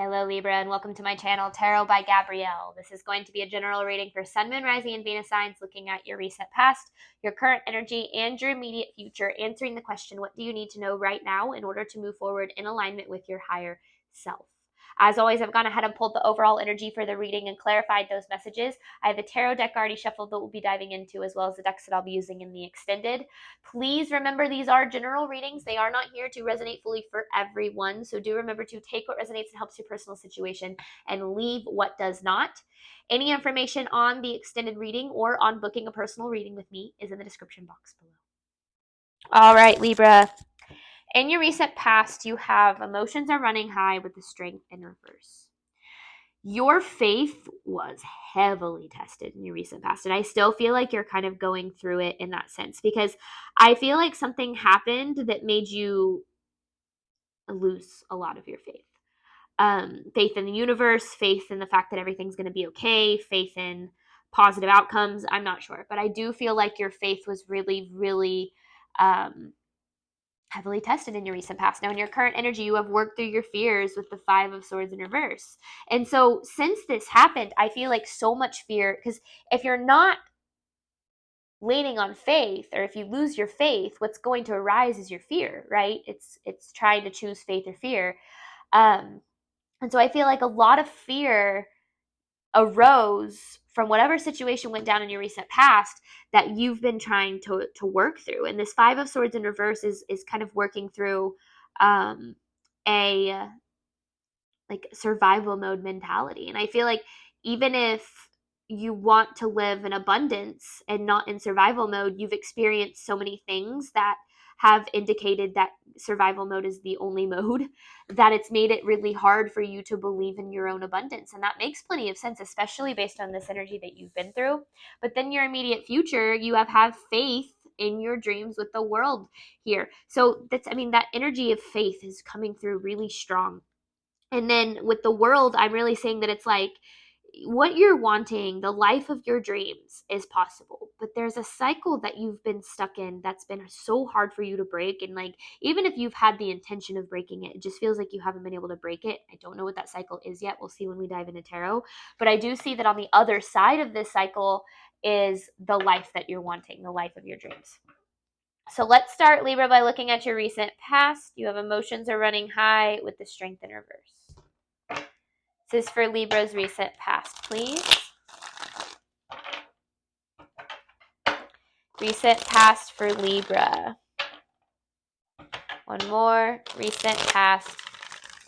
Hello Libra and welcome to my channel Tarot by Gabrielle. This is going to be a general reading for Sun, Moon, Rising, and Venus signs looking at your recent past, your current energy, and your immediate future, answering the question, what do you need to know right now in order to move forward in alignment with your higher self? As always, I've gone ahead and pulled the overall energy for the reading and clarified those messages. I have the tarot deck already shuffled that we'll be diving into, as well as the decks that I'll be using in the extended. Please remember these are general readings. They are not here to resonate fully for everyone. So do remember to take what resonates and helps your personal situation and leave what does not. Any information on the extended reading or on booking a personal reading with me is in the description box below. All right, Libra. In your recent past, you have emotions are running high with the strength in reverse. Your faith was heavily tested in your recent past. And I still feel like you're kind of going through it in that sense, because I feel like something happened that made you lose a lot of your faith. Faith in the universe, faith in the fact that everything's going to be okay, faith in positive outcomes. I'm not sure. But I do feel like your faith was really, really heavily tested in your recent past. Now, in your current energy, you have worked through your fears with the Five of Swords in reverse. And so since this happened, I feel like so much fear, because if you're not leaning on faith, or if you lose your faith, what's going to arise is your fear, right? It's trying to choose faith or fear. And so I feel like a lot of fear arose from whatever situation went down in your recent past that you've been trying to work through. And this Five of Swords in reverse is kind of working through a like survival mode mentality. And I feel like even if you want to live in abundance and not in survival mode, you've experienced so many things that have indicated that survival mode is the only mode, that it's made it really hard for you to believe in your own abundance. And that makes plenty of sense, especially based on this energy that you've been through. But then your immediate future, you have faith in your dreams with the world here. So that's, I mean, that energy of faith is coming through really strong. And then with the world, I'm really saying that it's like what you're wanting, the life of your dreams is possible, but there's a cycle that you've been stuck in that's been so hard for you to break. And like, even if you've had the intention of breaking it, it just feels like you haven't been able to break it. I don't know what that cycle is yet. We'll see when we dive into tarot. But I do see that on the other side of this cycle is the life that you're wanting, the life of your dreams. So let's start, Libra, by looking at your recent past. You have emotions are running high with the strength in reverse. This is for Libra's recent past, please. Recent past for Libra. One more. Recent past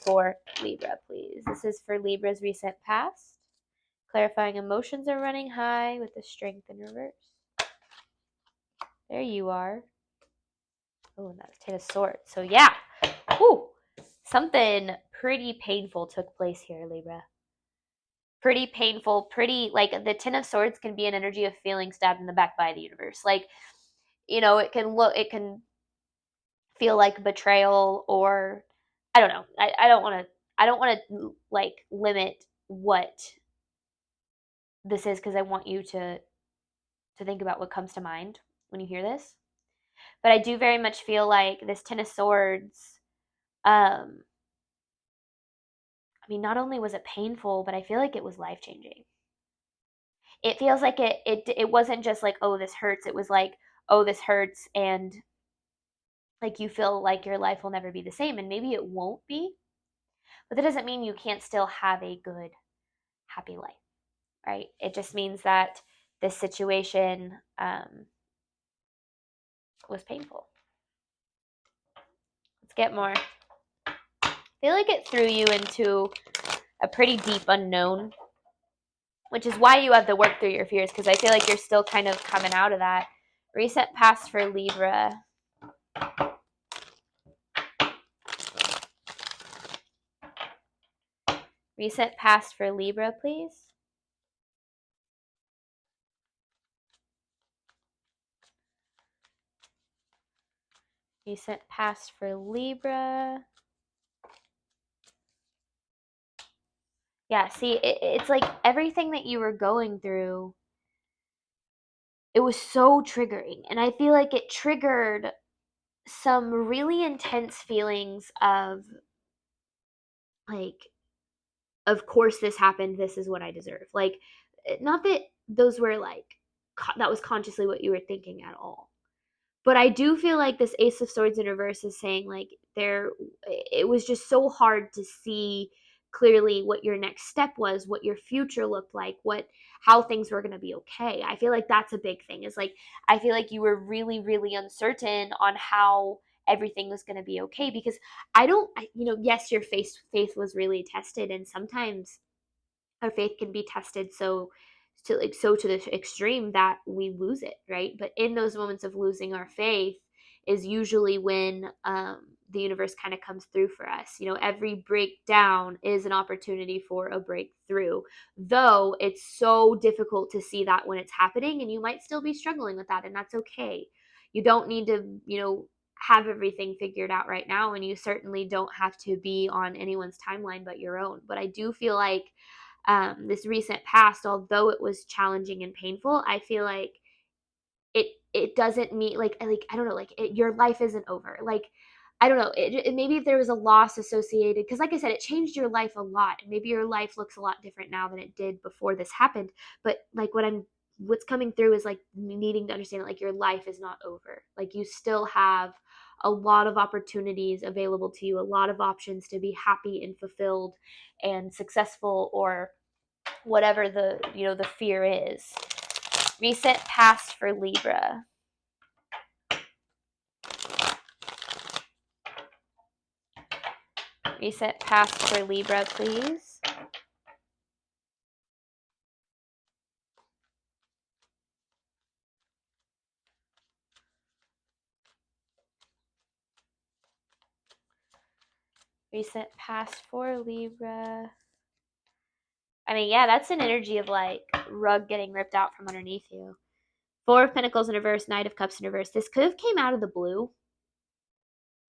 for Libra, please. This is for Libra's recent past. Clarifying emotions are running high with the strength in reverse. There you are. Oh, and that's Ten of Swords. So yeah. Whew. Something pretty painful took place here, Libra. Pretty painful, like the Ten of Swords can be an energy of feeling stabbed in the back by the universe. Like, it can feel like betrayal, or I don't know. I don't want to like limit what this is, because I want you to think about what comes to mind when you hear this. But I do very much feel like this Ten of Swords, I mean, not only was it painful, but I feel like it was life-changing. It feels like it wasn't just like, oh, this hurts. It was like, oh, this hurts, and like you feel like your life will never be the same. And maybe it won't be, but that doesn't mean you can't still have a good, happy life, right? It just means that this situation was painful. Let's get more. I feel like it threw you into a pretty deep unknown, which is why you have to work through your fears, because I feel like you're still kind of coming out of that. Recent past for Libra. Recent past for Libra, please. Recent past for Libra. Yeah, see, it's like everything that you were going through, it was so triggering. And I feel like it triggered some really intense feelings of like of course this happened, this is what I deserve. Like, not that those were like, that was consciously what you were thinking at all. But I do feel like this Ace of Swords in reverse is saying like it was just so hard to see clearly what your next step was, what your future looked like, how things were going to be okay. I feel like that's a big thing, is like, I feel like you were really, really uncertain on how everything was going to be okay, because yes, your faith was really tested, and sometimes our faith can be tested to the extreme that we lose it, right? But in those moments of losing our faith is usually when the universe kind of comes through for us. Every breakdown is an opportunity for a breakthrough, though it's so difficult to see that when it's happening, and you might still be struggling with that, and that's okay. You don't need to have everything figured out right now, and you certainly don't have to be on anyone's timeline but your own. But I do feel like this recent past, although it was challenging and painful, I feel like it doesn't mean like I don't know, like your life isn't over. Like, I don't know, maybe if there was a loss associated, because like I said, it changed your life a lot, and maybe your life looks a lot different now than it did before this happened. But like what's coming through is like needing to understand that like your life is not over. Like, you still have a lot of opportunities available to you, a lot of options to be happy and fulfilled and successful, or whatever the fear is. Recent past for Libra. Recent past for Libra, please. Recent past for Libra. I mean, yeah, that's an energy of like rug getting ripped out from underneath you. Four of Pentacles in reverse, Knight of Cups in reverse. This could have came out of the blue.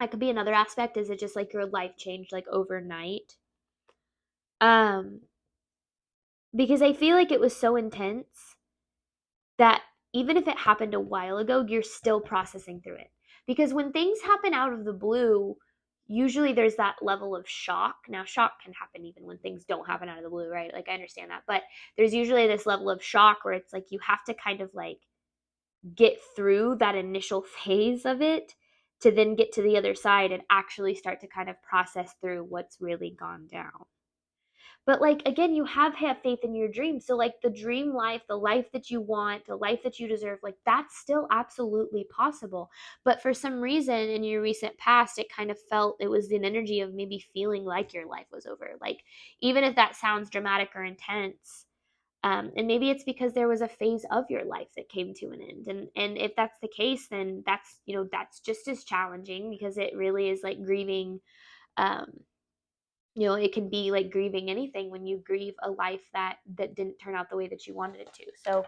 That could be another aspect. Is it just like your life changed like overnight? Because I feel like it was so intense that even if it happened a while ago, you're still processing through it. Because when things happen out of the blue, usually there's that level of shock. Now, shock can happen even when things don't happen out of the blue, right? Like, I understand that. But there's usually this level of shock where it's like you have to kind of like get through that initial phase of it to then get to the other side and actually start to kind of process through what's really gone down. But like, again, you have faith in your dreams. So like, the dream life, the life that you want, the life that you deserve, like, that's still absolutely possible. But for some reason in your recent past, it kind of felt, it was an energy of maybe feeling like your life was over. Like, even if that sounds dramatic or intense, and maybe it's because there was a phase of your life that came to an end. And if that's the case, then that's just as challenging, because it really is like grieving. It can be like grieving anything when you grieve a life that didn't turn out the way that you wanted it to. So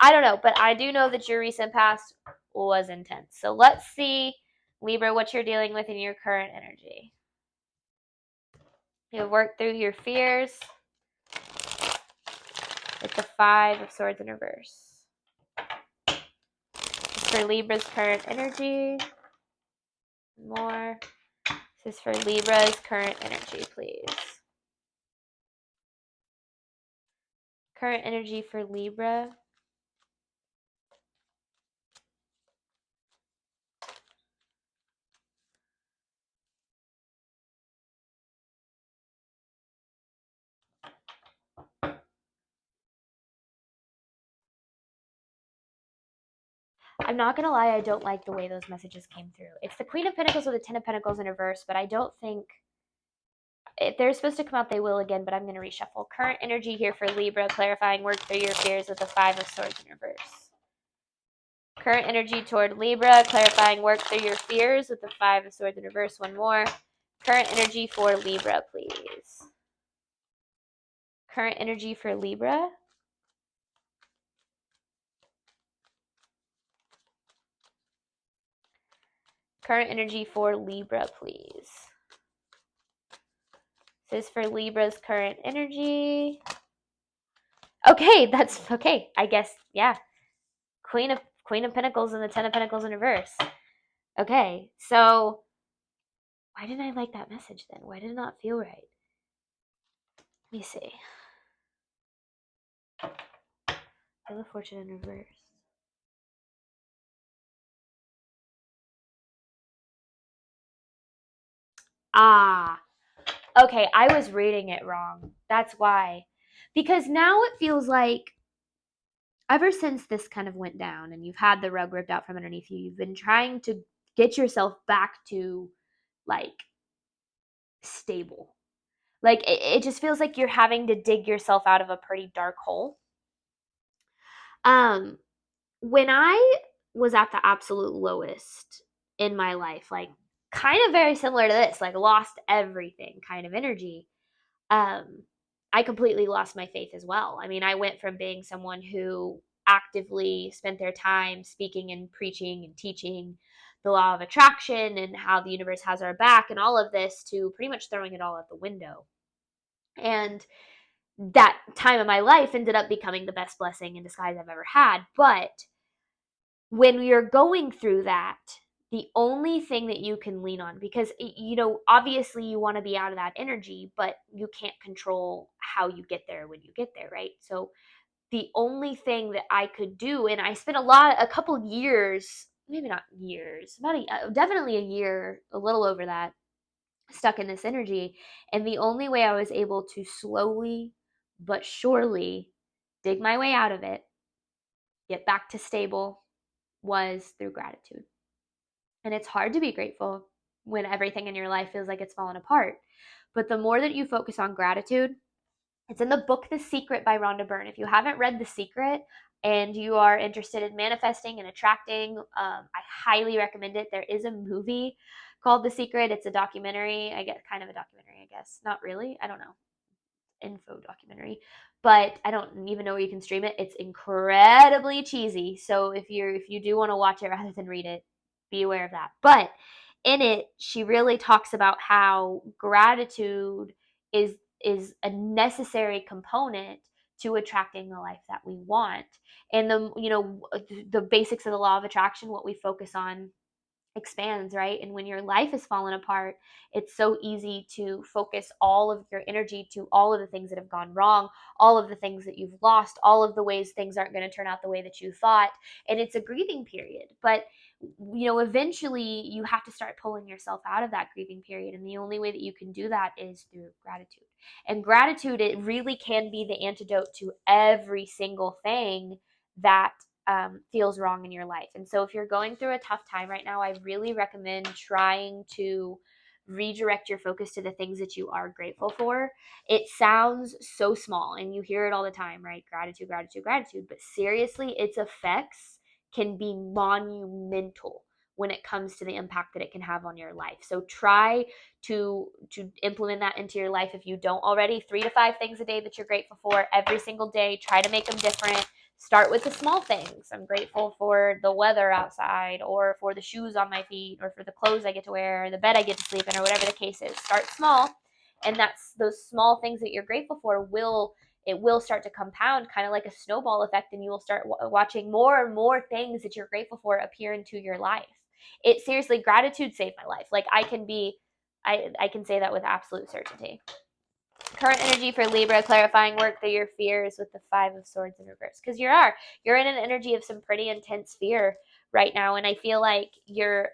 I don't know, but I do know that your recent past was intense. So let's see, Libra, what you're dealing with in your current energy. You'll work through your fears with the Five of Swords in reverse. For Libra's current energy. More. This is for Libra's current energy, please. Current energy for Libra. I'm not going to lie, I don't like the way those messages came through. It's the Queen of Pentacles with the Ten of Pentacles in reverse, but I don't think, if they're supposed to come out, they will again, but I'm going to reshuffle. Current energy here for Libra, clarifying work through your fears with the Five of Swords in reverse. Current energy toward Libra, clarifying work through your fears with the Five of Swords in reverse. One more. Current energy for Libra, please. Current energy for Libra. Current energy for Libra, please. This is for Libra's current energy. Okay, that's okay. I guess, yeah. Queen of Pentacles and the Ten of Pentacles in reverse. Okay, so why didn't I like that message then? Why did it not feel right? Let me see. Wheel of Fortune in reverse. Ah, okay, I was reading it wrong. That's why. Because now it feels like ever since this kind of went down and you've had the rug ripped out from underneath you, you've been trying to get yourself back to like stable. Like it just feels like you're having to dig yourself out of a pretty dark hole. Um, when I was at the absolute lowest in my life, like kind of very similar to this, like lost everything kind of energy, um, I completely lost my faith as well. I mean, I went from being someone who actively spent their time speaking and preaching and teaching the law of attraction and how the universe has our back and all of this to pretty much throwing it all out the window. And that time of my life ended up becoming the best blessing in disguise I've ever had. But when you're going through that, the only thing that you can lean on, because obviously you want to be out of that energy, but you can't control how you get there when you get there, right? So the only thing that I could do, and I spent a couple years, maybe not years, definitely a year, a little over that, stuck in this energy. And the only way I was able to slowly but surely dig my way out of it, get back to stable, was through gratitude. And it's hard to be grateful when everything in your life feels like it's fallen apart. But the more that you focus on gratitude, it's in the book The Secret by Rhonda Byrne. If you haven't read The Secret and you are interested in manifesting and attracting, I highly recommend it. There is a movie called The Secret. It's a documentary. I guess kind of a documentary, I guess. Not really. I don't know. Info documentary, but I don't even know where you can stream it. It's incredibly cheesy. So if you do want to watch it rather than read it, be aware of that. But in it, she really talks about how gratitude is a necessary component to attracting the life that we want. And the basics of the law of attraction, what we focus on expands, right? And when your life has fallen apart, it's so easy to focus all of your energy to all of the things that have gone wrong, all of the things that you've lost, all of the ways things aren't going to turn out the way that you thought. And it's a grieving period. But eventually you have to start pulling yourself out of that grieving period. And the only way that you can do that is through gratitude. And gratitude, it really can be the antidote to every single thing that feels wrong in your life. And so if you're going through a tough time right now, I really recommend trying to redirect your focus to the things that you are grateful for. It sounds so small and you hear it all the time, right? Gratitude, gratitude, gratitude. But seriously, its effects can be monumental when it comes to the impact that it can have on your life. So try to implement that into your life if you don't already. 3 to 5 things a day that you're grateful for every single day. Try to make them different. Start with the small things. I'm grateful for the weather outside, or for the shoes on my feet, or for the clothes I get to wear, or the bed I get to sleep in, or whatever the case is. Start small, and that's those small things that you're grateful for will start to compound, kind of like a snowball effect, and you will start watching more and more things that you're grateful for appear into your life. It seriously, gratitude saved my life. Like I can say that with absolute certainty. Current energy for Libra, clarifying work through your fears with the 5 of Swords in reverse. Because you're in an energy of some pretty intense fear right now, and I feel like you're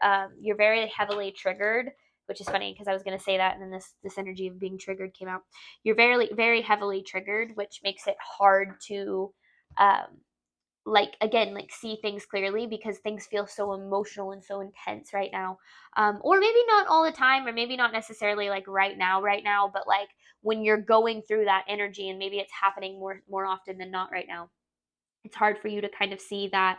very heavily triggered, which is funny because I was going to say that, and then this energy of being triggered came out. You're very heavily triggered, which makes it hard to um, like see things clearly because things feel so emotional and so intense right now, or maybe not all the time, or maybe not necessarily like right now, but like when you're going through that energy, and maybe it's happening more often than not right now, it's hard for you to kind of see that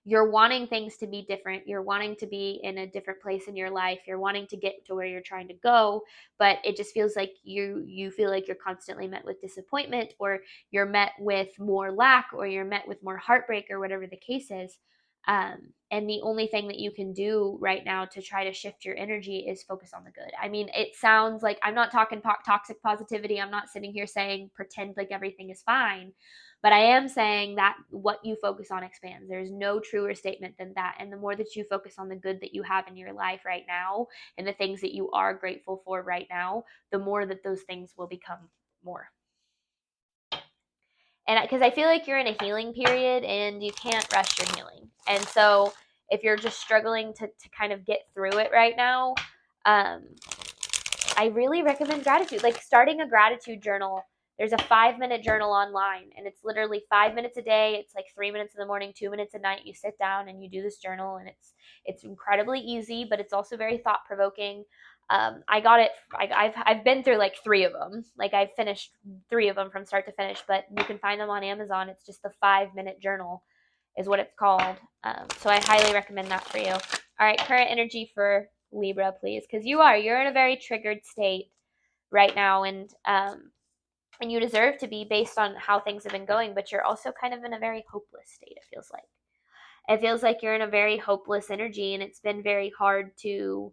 you're wanting things to be different. You're wanting to be in a different place in your life. You're wanting to get to where you're trying to go, but it just feels like you feel like you're constantly met with disappointment, or you're met with more lack, or you're met with more heartbreak, or whatever the case is. And the only thing that you can do right now to try to shift your energy is focus on the good. I mean, it sounds like I'm not talking toxic positivity. I'm not sitting here saying pretend like everything is fine. But I am saying that what you focus on expands. There's no truer statement than that. And the more that you focus on the good that you have in your life right now, and the things that you are grateful for right now, the more that those things will become more. And because I feel like you're in a healing period and you can't rush your healing. And so if you're just struggling to kind of get through it right now, I really recommend gratitude. Like starting a gratitude journal. There's a 5-minute journal online, and it's literally 5 minutes a day. It's like 3 minutes in the morning, 2 minutes at night. You sit down and you do this journal, and it's incredibly easy, but it's also very thought provoking. I got it. I've been through like 3 of them. Like I've finished 3 of them from start to finish, but you can find them on Amazon. It's just the 5-minute journal, is what it's called. So I highly recommend that for you. All right, current energy for Libra, please, because you're in a very triggered state right now, and you deserve to be based on how things have been going, but you're also kind of in a very hopeless state. It feels like you're in a very hopeless energy, and it's been very hard to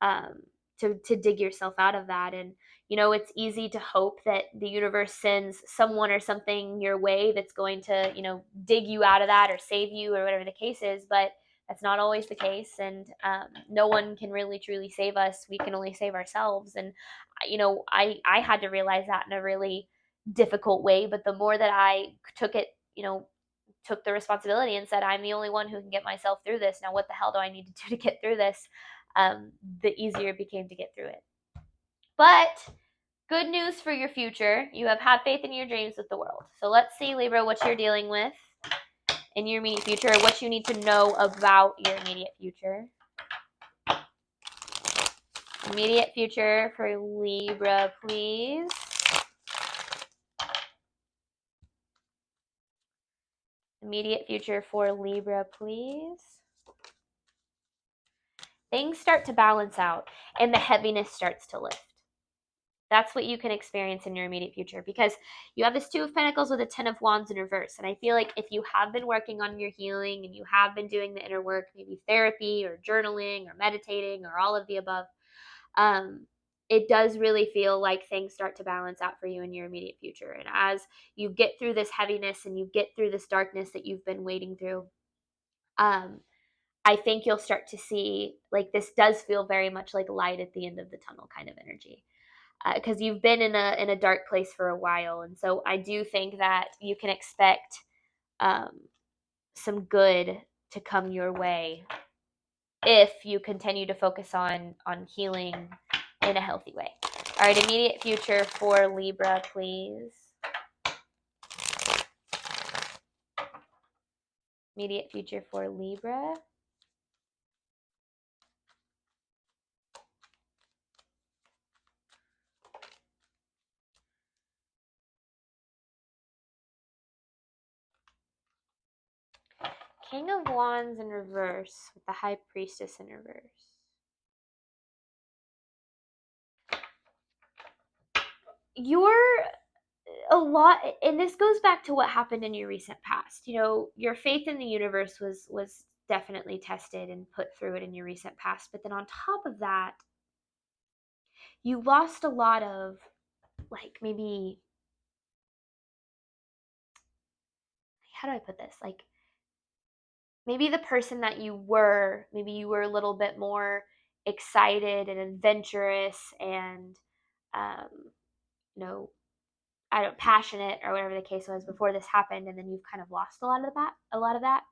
um, to dig yourself out of that. And it's easy to hope that the universe sends someone or something your way that's going to dig you out of that or save you or whatever the case is, but that's not always the case. And no one can really truly save us. We can only save ourselves. And I had to realize that in a really difficult way, but the more that I took it, took the responsibility and said, I'm the only one who can get myself through this. Now, what the hell do I need to do to get through this? The easier it became to get through it. But good news for your future. You have faith in your dreams with the world. So let's see, Libra, what you're dealing with in your immediate future, or what you need to know about your immediate future. Immediate future for Libra, please. Immediate future for Libra, please. Things start to balance out and the heaviness starts to lift. That's what you can experience in your immediate future, because you have this 2 of Pentacles with a 10 of Wands in reverse. And I feel like if you have been working on your healing and you have been doing the inner work, maybe therapy or journaling or meditating or all of the above, it does really feel like things start to balance out for you in your immediate future. And as you get through this heaviness and you get through this darkness that you've been wading through, I think you'll start to see, like, this does feel very much like light at the end of the tunnel kind of energy. Because you've been in a dark place for a while. And so I do think that you can expect some good to come your way if you continue to focus on healing in a healthy way. All right, immediate future for Libra, please. Immediate future for Libra. King of Wands in reverse with the High Priestess in reverse. You're a lot, and this goes back to what happened in your recent past. Your faith in the universe was definitely tested and put through it in your recent past. But then on top of that, you lost a lot of, like, maybe, how do I put this? Like, maybe the person that you were, maybe you were a little bit more excited and adventurous and, passionate or whatever the case was before this happened, and then you've kind of lost a lot of that.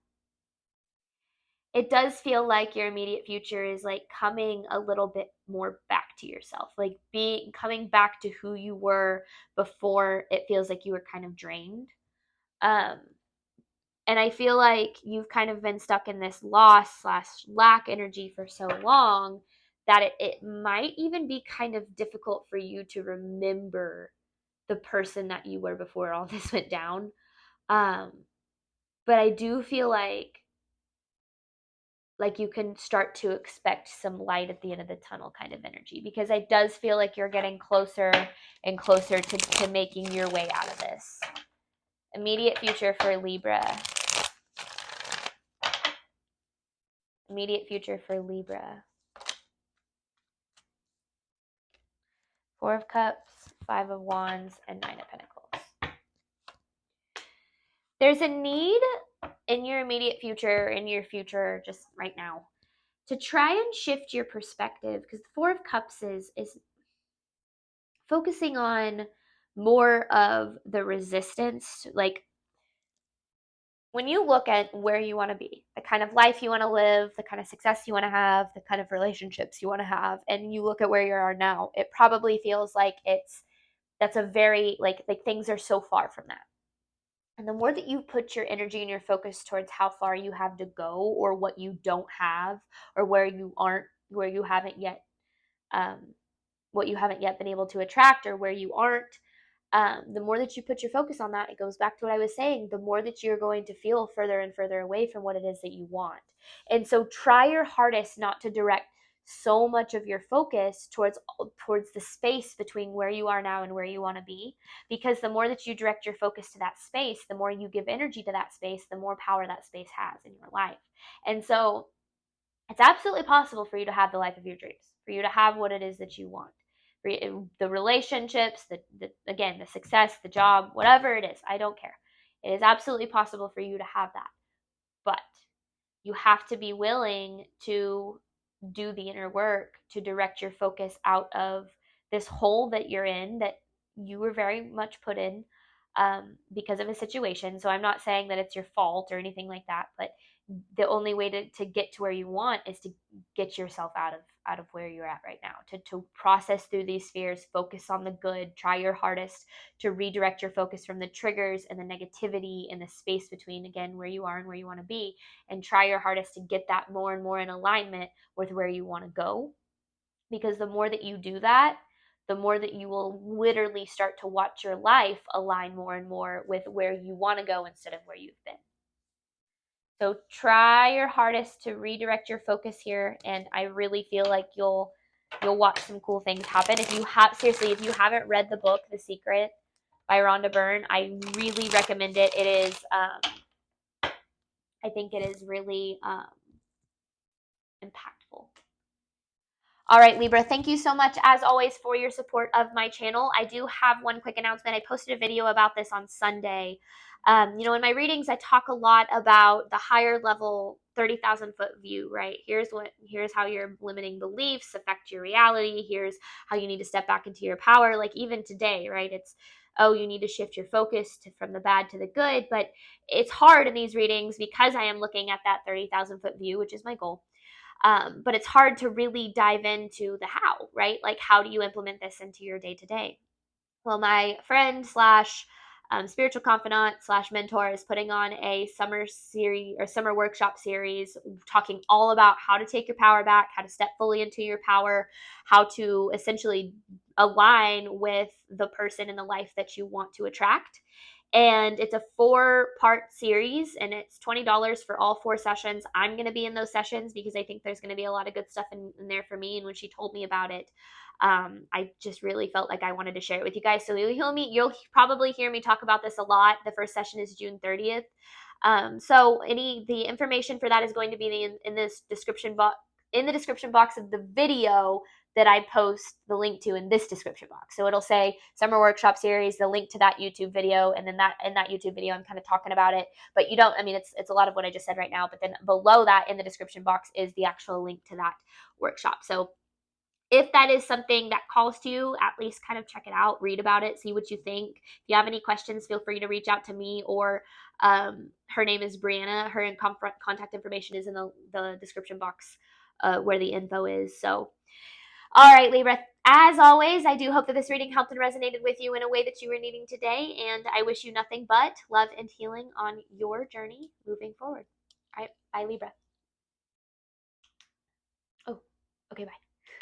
It does feel like your immediate future is like coming a little bit more back to yourself, like coming back to who you were before it feels like you were kind of drained. And I feel like you've kind of been stuck in this loss/lack energy for so long that it might even be kind of difficult for you to remember the person that you were before all this went down. But I do feel like you can start to expect some light at the end of the tunnel kind of energy, because it does feel like you're getting closer and closer to making your way out of this. Immediate future for Libra. Immediate future for Libra. 4 of Cups, 5 of Wands, and 9 of Pentacles. There's a need in your immediate future, in your future just right now, to try and shift your perspective, because the 4 of Cups is focusing on more of the resistance. Like, when you look at where you want to be, the kind of life you want to live, the kind of success you want to have, the kind of relationships you want to have, and you look at where you are now, it probably feels like that's a very, like things are so far from that. And the more that you put your energy and your focus towards how far you have to go, or what you don't have, or where you haven't yet, um, what you haven't yet been able to attract, or where you aren't, the more that you put your focus on that, it goes back to what I was saying, the more that you're going to feel further and further away from what it is that you want. And so try your hardest not to direct so much of your focus towards the space between where you are now and where you want to be, because the more that you direct your focus to that space, the more you give energy to that space, the more power that space has in your life. And so it's absolutely possible for you to have the life of your dreams, for you to have what it is that you want. The relationships, again, the success, the job, whatever it is, I don't care. It is absolutely possible for you to have that. But you have to be willing to do the inner work to direct your focus out of this hole that you're in, that you were very much put in, because of a situation. So I'm not saying that it's your fault or anything like that, but the only way to get to where you want is to get yourself out of where you're at right now, to process through these fears, focus on the good, try your hardest to redirect your focus from the triggers and the negativity and the space between, again, where you are and where you want to be, and try your hardest to get that more and more in alignment with where you want to go. Because the more that you do that, the more that you will literally start to watch your life align more and more with where you want to go instead of where you've been. So try your hardest to redirect your focus here, and I really feel like you'll watch some cool things happen. If you haven't read the book The Secret by Rhonda Byrne, I really recommend it. It is I think it is really impactful. All right, Libra, thank you so much, as always, for your support of my channel. I do have one quick announcement. I posted a video about this on Sunday. In my readings, I talk a lot about the higher level 30,000 foot view, right? Here's how your limiting beliefs affect your reality. Here's how you need to step back into your power. Like even today, right? It's, oh, you need to shift your focus from the bad to the good. But it's hard in these readings because I am looking at that 30,000 foot view, which is my goal. But it's hard to really dive into the how, right? Like, how do you implement this into your day to day? Well, my friend slash spiritual confidant slash mentor is putting on a summer series or summer workshop series talking all about how to take your power back, how to step fully into your power, how to essentially align with the person in the life that you want to attract. And it's a 4-part series, and it's $20 for all 4 sessions. I'm going to be in those sessions because I think there's going to be a lot of good stuff in there for me. And when she told me about it, I just really felt like I wanted to share it with you guys. So you'll probably hear me talk about this a lot. The first session is June 30th. So the information for that is going to be in this description box, in the description box of the video that I post the link to in this description box. So it'll say Summer Workshop Series, the link to that YouTube video, and then in that YouTube video I'm kind of talking about it. But it's a lot of what I just said right now, but then below that in the description box is the actual link to that workshop. So if that is something that calls to you, at least kind of check it out, read about it, see what you think. If you have any questions, feel free to reach out to me, or her name is Brianna. Her contact information is in the description box where the info is. So, all right, Libra, as always, I do hope that this reading helped and resonated with you in a way that you were needing today, and I wish you nothing but love and healing on your journey moving forward. All right, bye, Libra. Oh, okay, bye.